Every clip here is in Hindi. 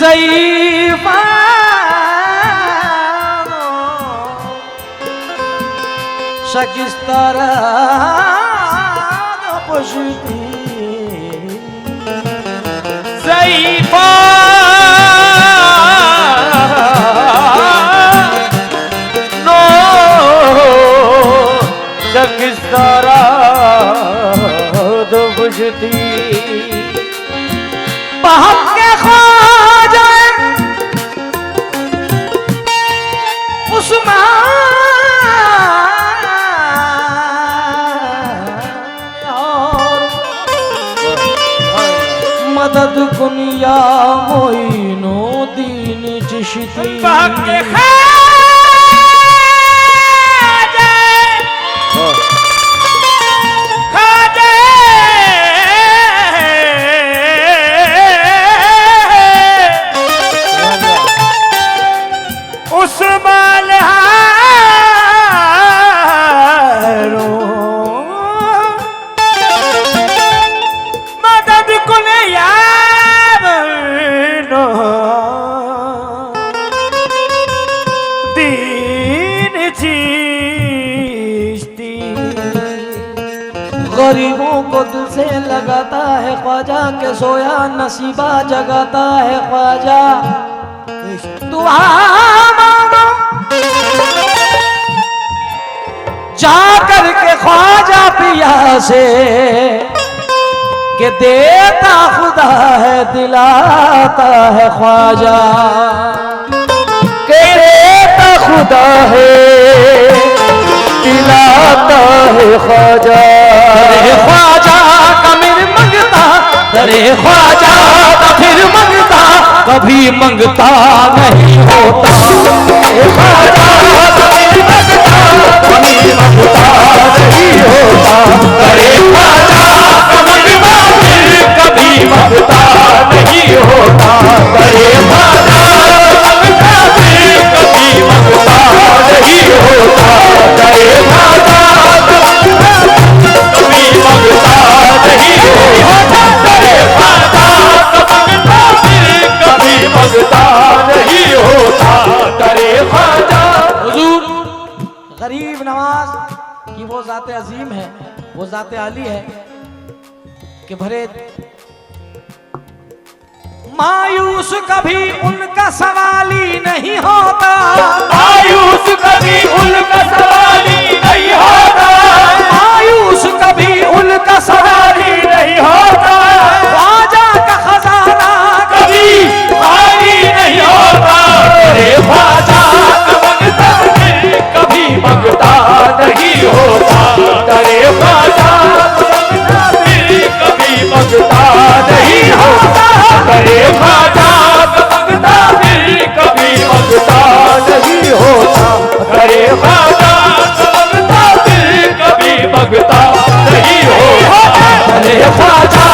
ज़ईफ़ा शकिस्तारा पुष्टी ज़ईफ़ा नो शकिस्तारा पुष्टी पहक के ख्वाजा मदद कुनिया मोइनो दीन चिश्ती गरीबों को दिल से लगाता है ख्वाजा के सोया नसीबा जगाता है ख्वाजा दुआ मांगो जा करके ख्वाजा पिया से कि देता खुदा है दिलाता है ख्वाजा के देता खुदा है दिलाता है ख्वाजा ख्वाजा का फिर मंगता तेरे ख्वाजा का फिर मंगता कभी मंगता नहीं होता ख्वाजा का फिर मंगता कभी मंगता नहीं होता तेरे ख्वाजा का मंगता फिर कभी मंगता नहीं होता तेरे ख्वाजा का मंगता फिर कभी मंगता नहीं होता तेरे ख्वाजा कभी मंगता नहीं होता तेरे ख्वाजा मंगता फिर कभी मंगता नहीं होता तेरे ख्वाजा। हुजूर गरीब नवाज की वो ज़ात अजीम है, वो ज़ात आली है कि भरे मायूस कभी उनका सवाली नहीं होता मायूस कभी उनका सवाली नहीं होता मायूस कभी उनका सवाली नहीं होता ख्वाजा का खजाना कभी खाली नहीं होता अरे ख्वाजा का मंगता कभी मंगता नहीं होता अरे ख्वाजा कभी मंगता नहीं होता अरे ख्वाजा मंगता फिर कभी मंगता नहीं होता अरे ख्वाजा मंगता फिर कभी मंगता नहीं होता अरे ख्वाजा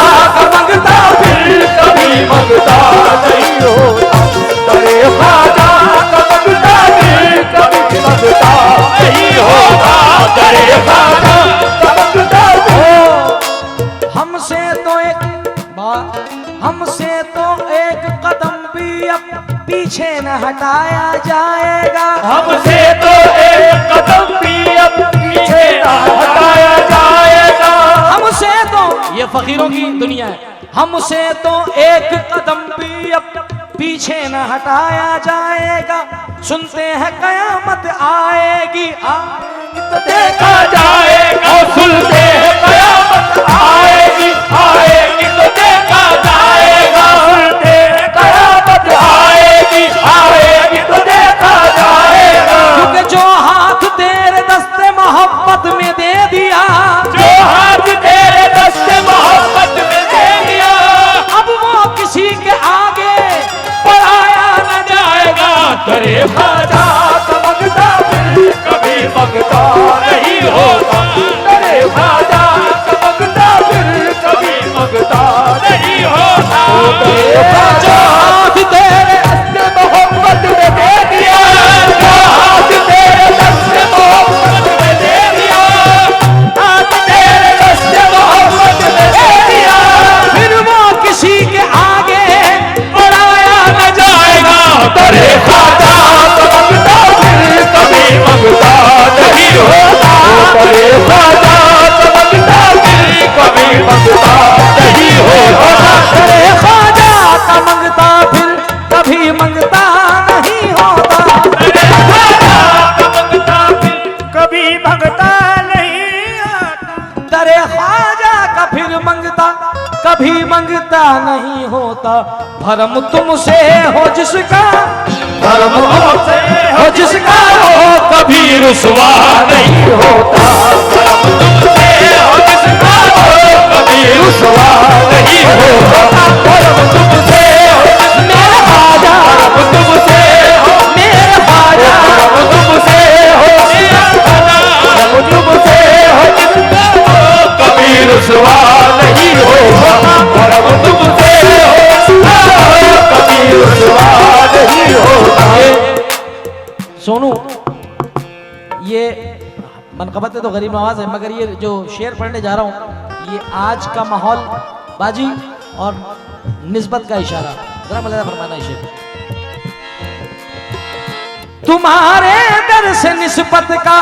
मंगता फिर कभी मंगता नहीं होता अरे ख्वाजा मंगता फिर कभी मंगता नहीं होता अरे ख्वाजा मंगता हमसे तो एक कदम भी अब पीछे न हटाया जाएगा हमसे तो एक कदम भी अब पीछे न हटाया जाएगा हमसे तो ये फकीरों की दुनिया है हमसे तो एक कदम भी अब पीछे न हटाया जाएगा सुनते हैं कयामत आएगी तो देखा जाएगा सुनते हैं कयामत आएगी आएगी तो देखा जाएगा सुनते हैं कयामत आएगी आएगी तो देखा जाएगा क्योंकि जो हाथ तेरे दस्ते मोहब्बत में दे दिया जो हाथ तेरे दस्ते मोहब्बत में दे दिया अब वो किसी के आगे बढ़ाया न जाएगा करे ख्वाजा मंगता फिर कभी मंगता नहीं होता करे ख्वाजा मंगता फिर कभी मंगता नहीं होता जो हाथ तेरे दस्ते मोहब्बत में दे दिया जो हाथ तेरे दस्ते मोहब्बत में दे दिया हाथ तेरे दस्ते मोहब्बत में दे दिया फिर वो किसी के आगे बढ़ाया न जाए नहीं होता, भरम तुमसे हो जिसका, धर्म से हो जिसका हो कभी रुसवा नहीं होता। धर्म तुमसे हो जिसका हो कभी रुसवा नहीं होता। धर्म तुमसे हो मेरे ख्वाजा, धर्म तुमसे हो मेरे ख्वाजा, धर्म तुमसे हो मेरा ख्वाजा, धर्म तुमसे हो जिसका हो कभी रुसवा नहीं होता। धर्म तुमसे हो जिसका हो कभी रुसवा नहीं होता। सोनू, ये मनकबत तो गरीब नवाज है, मगर ये जो शेर पढ़ने जा रहा हूँ ये आज का माहौल बाजी और निस्बत का इशारा, जरा मज़ेदार फरमाना है शेर। तुम्हारे दर से निस्बत का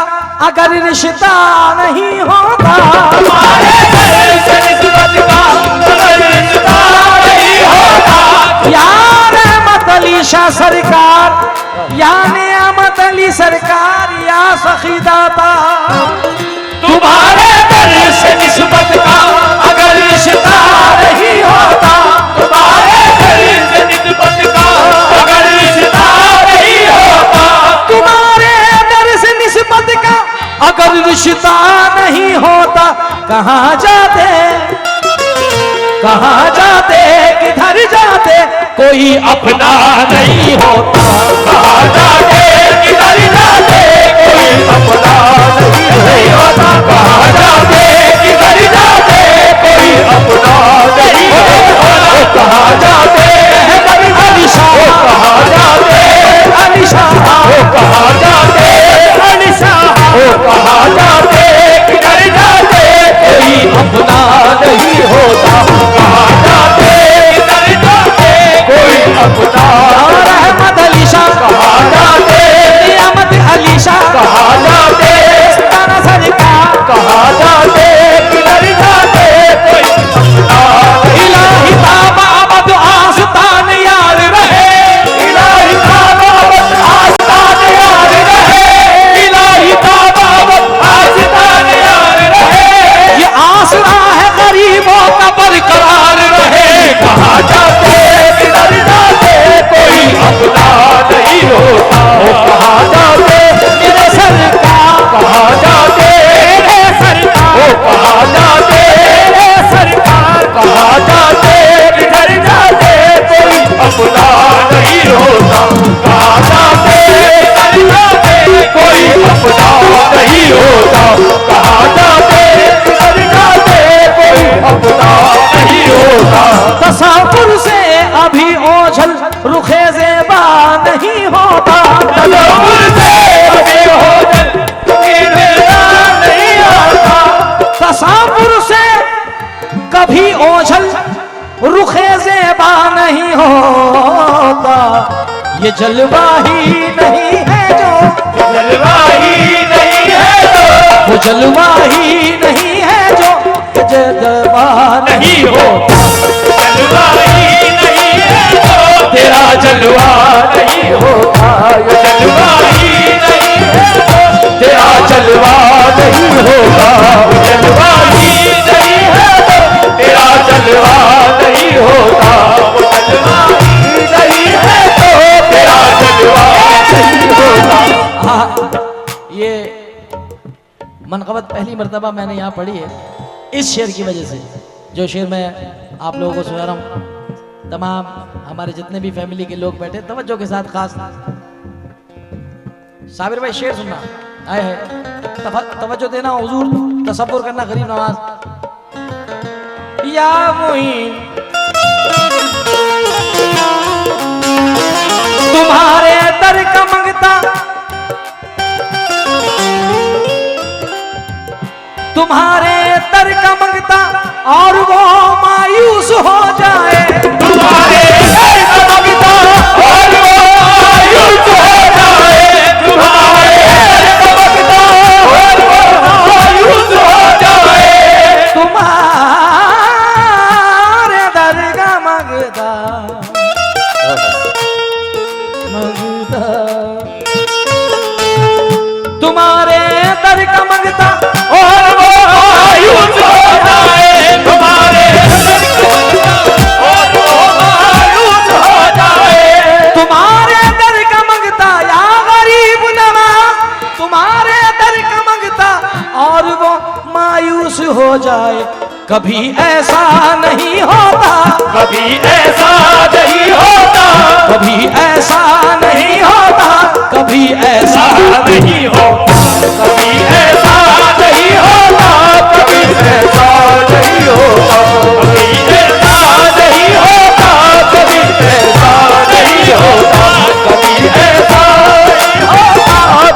अगर रिश्ता नहीं होता, तुम्हारे दर से निस्बत का अगर रिश्ता नहीं होता, यार रहमत अली शाह सरकार, या नियामत अली सरकार, या सखी दाता। तुम्हारे दर से निस्बत का अगर रिश्ता नहीं होता, तुम्हारे दर से निस्बत का अगर रिश्ता नहीं होता, तुम्हारे दर से निस्बत का अगर रिश्ता नहीं होता, कहाँ जाते, कहाँ जाते, किधर जाते, कोई अपना नहीं होता। कहाँ जाते किधर जाते, कोई अपना नहीं होता। कहाँ जाते किधर जाते, कोई अपना नहीं होता। कहाँ जाते अलीशा, कहाँ जाते अलीशा, कहाँ जाते अलीशा, कहाँ जाते किधर जाते, कोई अपना नहीं होता। कहाँ जाते किधर जाते, कोई अपना रहमत अली शाह, कहाँ जाते, नियामत अली शाह, कहाँ जाते, ताना सरकार, कहाँ जाते किधर जाते, कोई अपना इलाही ताबा अबद आस्तान यार रहे, इलाही ताबावत आस्तान यार रहे, इलाही ताबावत आस्तान यार रहे, ये आसरा है गरीबों का बरकरार रहे। कहाँ जाते किधर जाते, कोई अपना नहीं होता। कहाँ जाते मेरे सरकार, कहाँ जाते मेरे सरकार, कहाँ जाते सरकार, कहाँ जाते किधर जाते, कोई अपना नहीं होता। कहाँ जाते किधर जाते, कोई अपना नहीं होता। कहाँ जाते किधर जाते, कोई अपना नहीं होता। तसापुर से अभी ओझल रुखे ज़ेबा नहीं होता, तसव्वुर से अभी ओझल ज़ेबा नहीं होता। तसापुर से कभी ओझल रुखे ज़ेबा नहीं होता, ये जलवा ही नहीं है जो, जलवा ही नहीं है तो, वो जलवा ही नहीं है जो, ये जलवा नहीं होता। जलवा ही नहीं है तो, तेरा जलवा नहीं होता। ये जलवा ही नहीं है तो, तेरा जलवा नहीं होगा। जलवा ही नहीं है तो, तेरा जलवा नहीं होगा। वो जलवा ही नहीं है तो, तेरा जलवा नहीं होगा। हाँ, ये मनकबत पहली मर्तबा मैंने यहाँ पढ़ी है इस शेर की वजह से। जो शेर मैं आप लोगों को सुना रहा हूँ, तमाम हमारे जितने भी फैमिली के लोग बैठे तवज्जो के साथ, खास साबिर भाई शेर सुनना आए है, तवज्जो देना, हुजूर तसव्वुर करना, गरीब नवाज। या मुइन तुम्हारे दर का मंगता, तुम्हारे दर का मंगता और वो मायूस हो जाए, तुम्हारे दर का मंगता और वो मायूस हो जाए। तुम्हारे दर का मंगता और वो मायूस हो जाए। तुम्हारे दर का मंगता, मंगता, तुम्हारे दर का मंगता और वो मायूस हो जाए। तुम्हारे दर का मंगता और कभी ऐसा नहीं होता, कभी ऐसा नहीं होता, कभी ऐसा नहीं होता, कभी ऐसा नहीं होता, कभी ऐसा नहीं होता, कभी ऐसा नहीं होता, कभी ऐसा नहीं होता, कभी ऐसा नहीं होता, कभी ऐसा नहीं होता,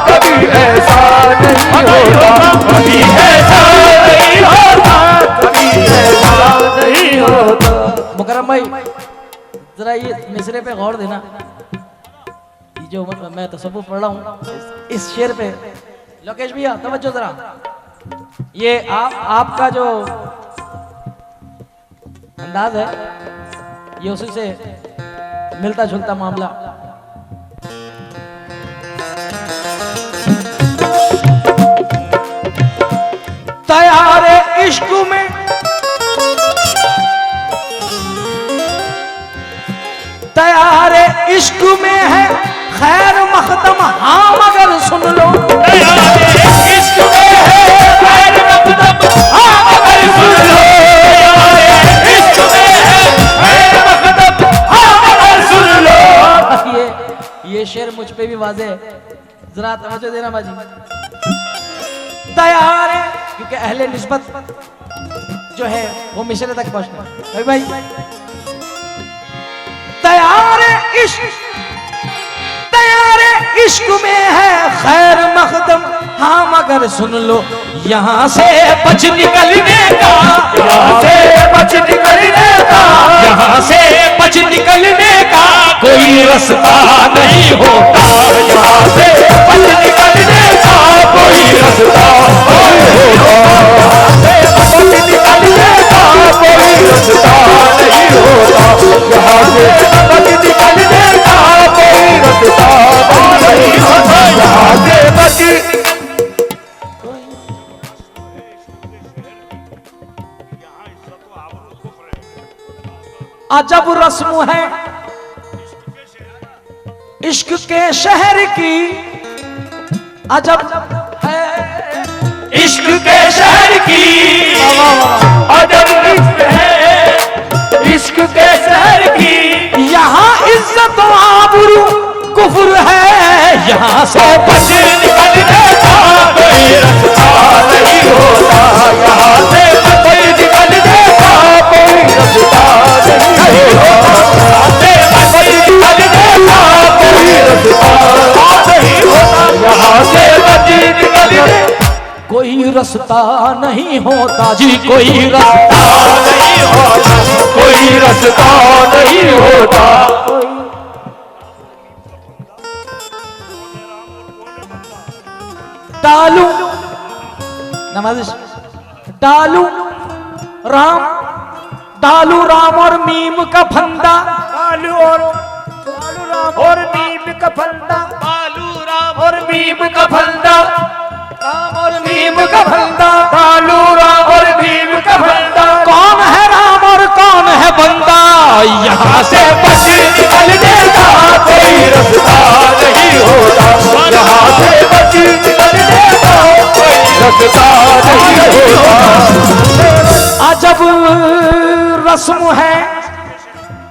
कभी ऐसा नहीं होता, कभी ऐसा नहीं होता, कभी ऐसा नहीं होता। मुकर्रम भाई जरा ये मिसरे पे गौर देना, ये जो मैं तसव्वुफ पढ़ रहा हूँ इस शेर पे। लोकेश भैया तवज्जो जरा, ये आपका जो अंदाज है ये उसी से मिलता जुलता मामला। तैयारे इश्क में तैयारे इश्क में है खैर मखदम, हाँ मगर सुन लो तैयारे इश्क में है खैर मखदम, हाँ मगर सुन लो, तैयारे इश्क में है खैर मखदम, हाँ मगर सुन लो। ये शेर मुझ पे भी वाज़े है, जरा तवज्जो देना बाजी। तैयार है क्योंकि अहले निस्बत जो है वो मिसरे तक पहुंचना है भाई। तैयार इश्क में है खैर मखदम, हाँ मगर सुन लो यहाँ से बच निकलने का, यहाँ से बच निकलने का, यहाँ से बच निकलने का कोई रास्ता नहीं होता, यहाँ से बच निकलने का कोई रास्ता नहीं होता, बच निकलने का कोई रास्ता नहीं होता, यहाँ से बच निकलने का कोई रास्ता नहीं होता, यहाँ से बच अजब रस्म है इश्क के शहर की, अजब है इश्क के शहर की, अजब इश्क है इश्क के शहर की, यहाँ इज्जत आबरू कुफ्र है, यहाँ से बच निकलने का कोई रास्ता नहीं होता, यहाँ से बच निकलने का कोई रास्ता नहीं होता, यहाँ से बच निकलने का कोई रास्ता नहीं होता, यहाँ से बच निकलने कोई रास्ता नहीं होता जी, कोई रास्ता नहीं होता, कोई रास्ता नहीं होता। डालू नमाजिश डालू राम और मीम का फंदा, बालू राम और मीम का फंदा, बालू राम और मीम का फंदा, राम और मीम का फंदा, बालू राम और मीम का फंदा, कौन है राम और कौन है बंदा, यहाँ से बच निकलने का कोई रास्ता नहीं होता, यहाँ से बच निकलने का कोई रास्ता नहीं होता। अजब रस्म है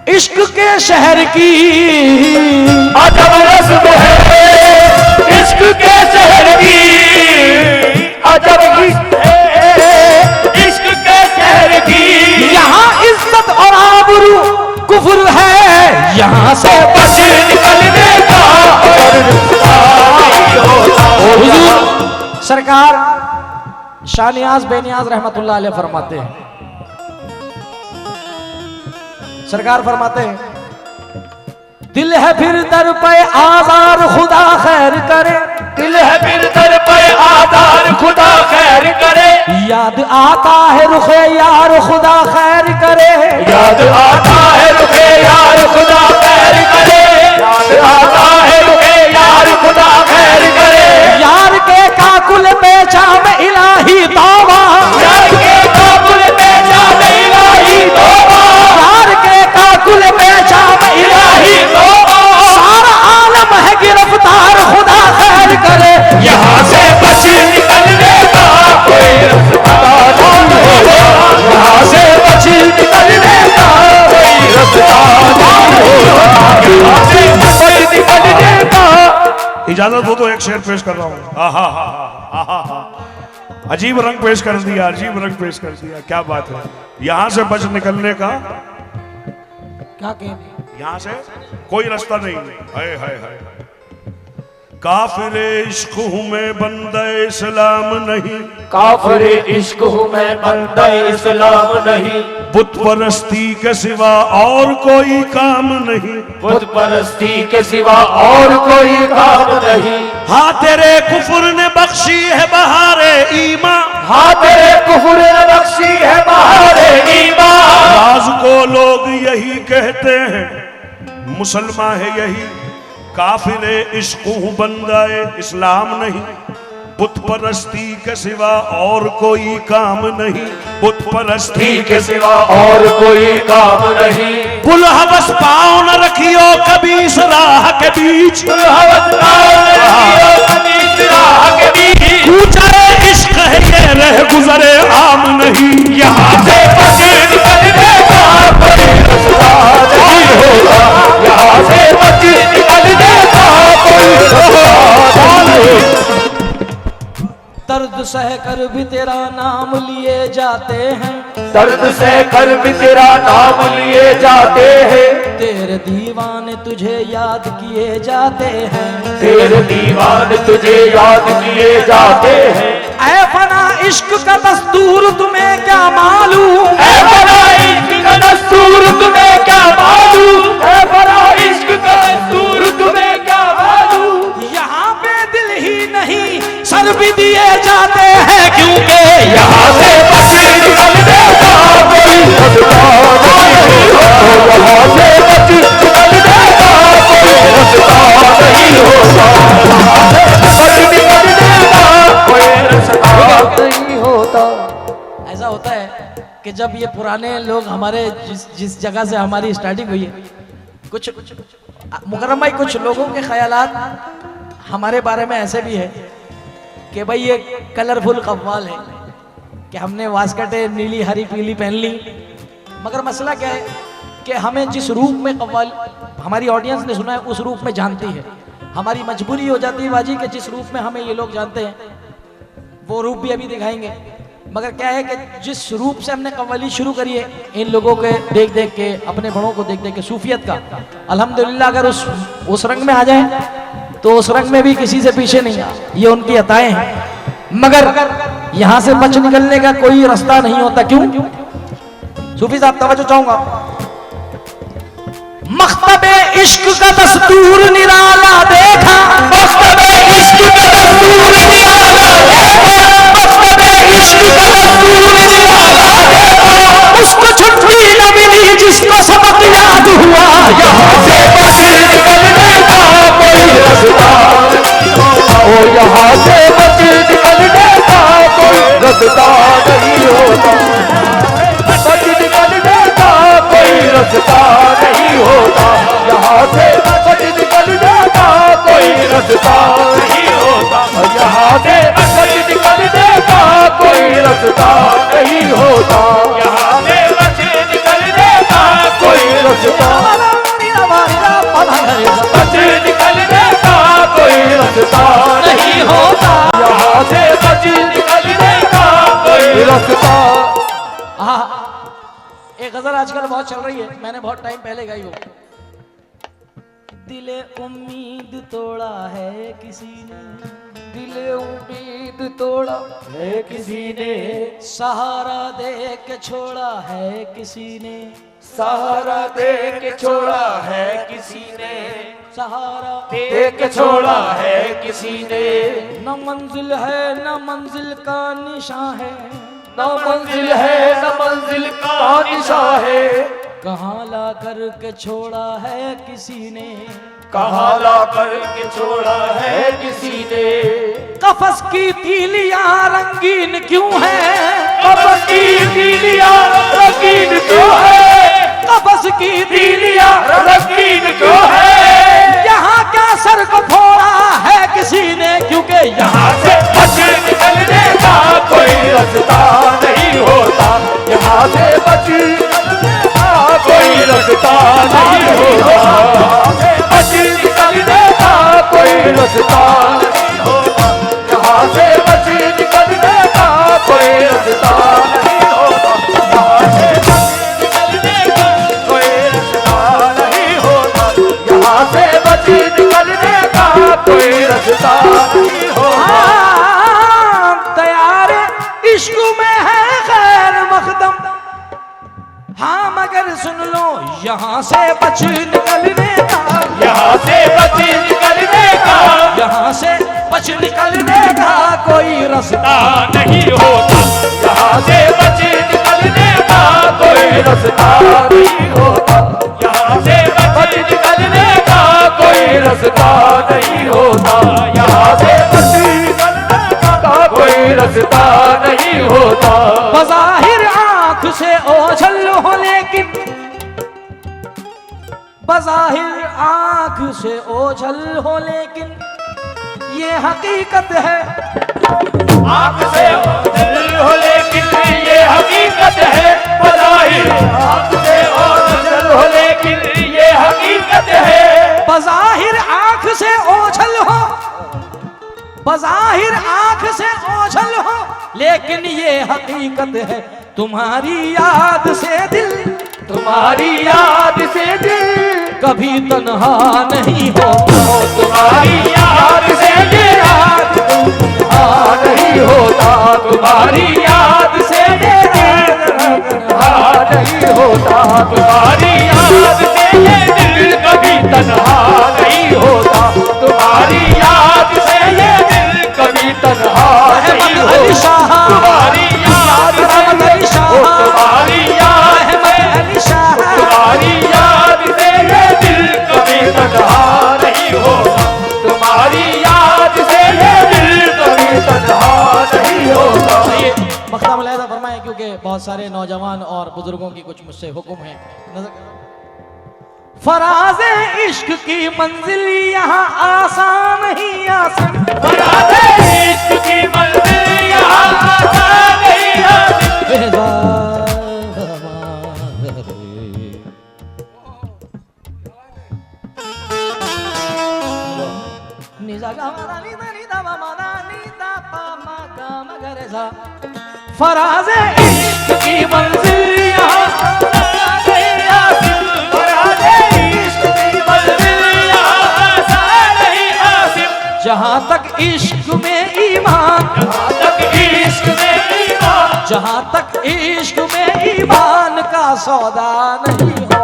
इश्क के शहर की, अजब रस्म है इश्क के शहर की, अजब इश्क है इश्क के शहर की, यहाँ इज्जत और आबरू कुफ्र है, यहाँ से बच निकलने का और रास्ता नहीं होता। हुजूर सरकार शाहनियाज बेनियाज रहमतुल्लाह अलैह फरमाते हैं, सरकार फरमाते हैं दिल है फिर दर पे आज़ार खुदा खैर करे, दिल है फिर दर पे आज़ार खुदा खैर करे, याद आता है रुखे यार खुदा खैर करे, याद आता है रुखे यार खुदा खैर करे, याद आता है रुखे यार खुदा खैर करे, यार के काकुल बेचा में इलाही तौबा, यार के काकुल बेचा में इलाही तौबा, यार के काकुल बेचा में इलाही तौबा, सारा आलम है गिरफ्तार खुदा खैर करे, यहाँ से बच निकलने का कोई रास्ता नहीं होता, यहाँ इजाजत हो तो एक शेर पेश कर रहा हूँ। आहा, अजीब रंग पेश कर दिया, अजीब रंग पेश कर दिया, क्या बात है। यहाँ से बच निकलने का क्या कहने, यहाँ से कोई रास्ता नहीं। हाय हाय हाय, काफिरे इश्क हूँ मैं बंदे इस्लाम नहीं, काफिर इश्क हूँ मैं बंदे इस्लाम नहीं, बुत परस्ती के सिवा और कोई काम नहीं, बुत परस्ती के सिवा और कोई काम नहीं। हाँ तेरे कुफर ने बख्शी है बहारे ईमान, हाँ तेरे कुफर ने बख्शी है बहारे ईमान। राज को लोग यही कहते हैं, मुसलमान है यही, काफिरे इश्क हूँ बंदाए इस्लाम नहीं, बुत परस्ती के सिवा और कोई काम नहीं, बुत परस्ती के सिवा और कोई काम नहीं। कुल हवस पाँव न रखियो कभी इस राह के बीच, ऊंचा इश्क है ये रह गुजरे आम नहीं, यहाँ से बचे निकलने का कोई रास्ता नहीं होगा, यहाँ से बचे निकलने का कोई रास्ता नहीं। दर्द सह कर भी तेरा नाम लिए जाते हैं, दर्द से कर भी तेरा नाम लिए जाते हैं, तेरे दीवाने तुझे याद किए जाते हैं, तेरे दीवान तुझे याद किए जाते हैं। ऐ फना इश्क का दस्तूर तुम्हें क्या मालूम, ऐ बड़ा इश्क का दस्तूर तुम्हें क्या मालूम, ऐ बड़ा इश्क का दस्तूर तुम्हें क्या मालूम। यहाँ पे दिल ही नहीं सर भी दिए जाते हैं, क्योंकि यहाँ से बचे निकलने का कोई रास्ता नहीं होगा, यहाँ से बचे निकलने का कोई रास्ता नहीं होगा, यहाँ से बचे निकलने का कोई रास्ता नहीं होता। ऐसा होता है कि जब ये पुराने लोग हमारे जिस जगह से हमारी स्टार्टिंग हुई है, कुछ मुकर्रम भाई, कुछ लोगों के ख्यालात हमारे बारे में ऐसे भी है कि भाई ये कलरफुल कव्वाल है कि हमने वास्कटें नीली हरी पीली पहन ली, मगर मसला क्या है कि हमें जिस रूप में कव्वाल हमारी ऑडियंस ने सुना है उस रूप में जानती है। हमारी मजबूरी हो जाती है बाजी कि जिस रूप में हमें ये लोग जानते हैं वो रूप भी अभी दिखाएंगे, मगर क्या है कि जिस रूप से हमने कव्वाली शुरू करी है इन लोगों के देख देख के, अपने बड़ों को देख देख के, सूफियत का, अल्हम्दुलिल्लाह अगर उस रंग में आ जाए तो उस रंग में भी किसी से पीछे नहीं आ, ये उनकी अताएं हैं। मगर यहां से बच निकलने का कोई रास्ता नहीं होता। क्यों? सूफी साहब तवज्जो चाहूंगा। मख्तबे इश्क का दस्तूर निराला देखा, मख्तबे इश्क का दस्तूर निराला देखा, मख्तबे इश्क का दस्तूर निराला देखा, उसको छुट्टी न मिली जिसको सबक याद हुआ, यहाँ से बच निकलने का कोई रास्ता नहीं होता, ओ यहाँ से बच निकलने का कोई रास्ता नहीं होता, बच निकलने का कोई रास्ता नहीं होता, यहाँ से बच निकलने का कोई रास्ता नहीं होता, यहाँ से बच निकलने का कोई रास्ता नहीं होता, यहाँ से बच निकलने का कोई रास्ता, बच निकलने का कोई रास्ता नहीं होता, यहाँ से बच निकलने का कोई रास्ता। एक गजल आजकल बहुत चल रही है, मैंने बहुत टाइम पहले गाई वो। दिले उम्मीद तोड़ा है किसी ने, दिले उम्मीद तोड़ा है किसी ने, सहारा दे के छोड़ा है किसी ने, सहारा दे के छोड़ा है किसी ने, सहारा दे के छोड़ा है किसी ने, न मंजिल है न मंजिल का निशान है, न मंजिल है न मंजिल का निशान है, कहाँ ला कर के छोड़ा है किसी ने, कहाँ ला कर के छोड़ा है किसी ने, कफस की तीलियां रंगीन क्यों है, कफस की तीलियां रंगीन क्यों है, कफस की तीलियां रंगीन क्यों है, यहाँ क्या सर को फोड़ा है किसी ने, क्योंकि यहाँ से बच निकलने का कोई रास्ता नहीं होता, यहाँ से बच निकलने का कोई रास्ता नहीं होता, बच निकलने का कोई रास्ता यहाँ से बच निकलने का, यहाँ से बच निकलने का, यहाँ से बच निकलने का कोई रास्ता नहीं होता, यहाँ से बच निकलने का कोई रास्ता नहीं होता, यहाँ से बच निकलने का कोई रास्ता नहीं होता, यहाँ से बच निकलने का कोई रास्ता नहीं होता। बज़ाहिर आँख से ओझल हो लेकिन, बज़ाहिर आँख से ओझल हो लेकिन ये हकीकत है। आँख से ओझल हो लेकिन ये हकीकत है, बज़ाहिर आँख से ओझल हो लेकिन ये हकीकत है। बज़ाहिर आँख से ओझल हो, बज़ाहिर आँख से ओझल हो लेकिन ये हकीकत है। तुम्हारी याद से दिल, तुम्हारी याद से दिल कभी तन्हा नहीं होता, तुम्हारी याद से दिल तन्हा नहीं होता, तुम्हारी याद से दिल तन्हा नहीं होता, तुम्हारी याद से ये दिल कभी तन्हा नहीं होता, तुम्हारी याद से ये दिल कभी तन्हा नहीं होता, तुम्हारी याद से तुम्हारी याद तुम्हारी याद से ये दिल कभी तन्हा नहीं होता, तुम्हारी याद से ये दिल कभी तन्हा नहीं होता। ये मकता मुलाहिज़ा फरमाए क्योंकि बहुत सारे नौजवान और बुजुर्गों की कुछ मुझसे हुक्म है। फराज़े इश्क की मंजिल यहाँ आसान नहीं, आसान फराज़े इश्क की मंजिल यहाँ आसान नहीं, आसान फराज़े इश्क की मंजिल यहाँ आसान नहीं, आसिम, फराज़े इश्क की मंजिल यहाँ आसान नहीं, आसिम, जहाँ तक इश्क में ईमान, जहाँ तक इश्क में ईमान, जहाँ तक इश्क में ईमान का सौदा नहीं हो,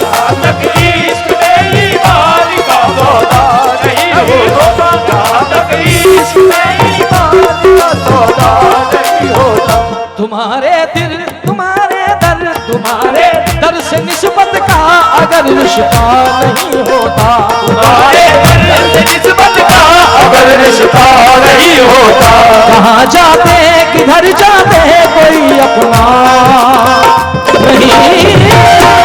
जहाँ तक इश्क में ईमान का सौदा नहीं होता, जहाँ तक इश्क में ईमान का सौदा नहीं होता। तुम्हारे दिल तुम्हारे दर से निस्बत का अगर रिश्ता नहीं होता, तुम्हारे दर से निस्बत का अगर रिश्ता नहीं होता, कहाँ जाते किधर जाते कोई अपना नहीं होता।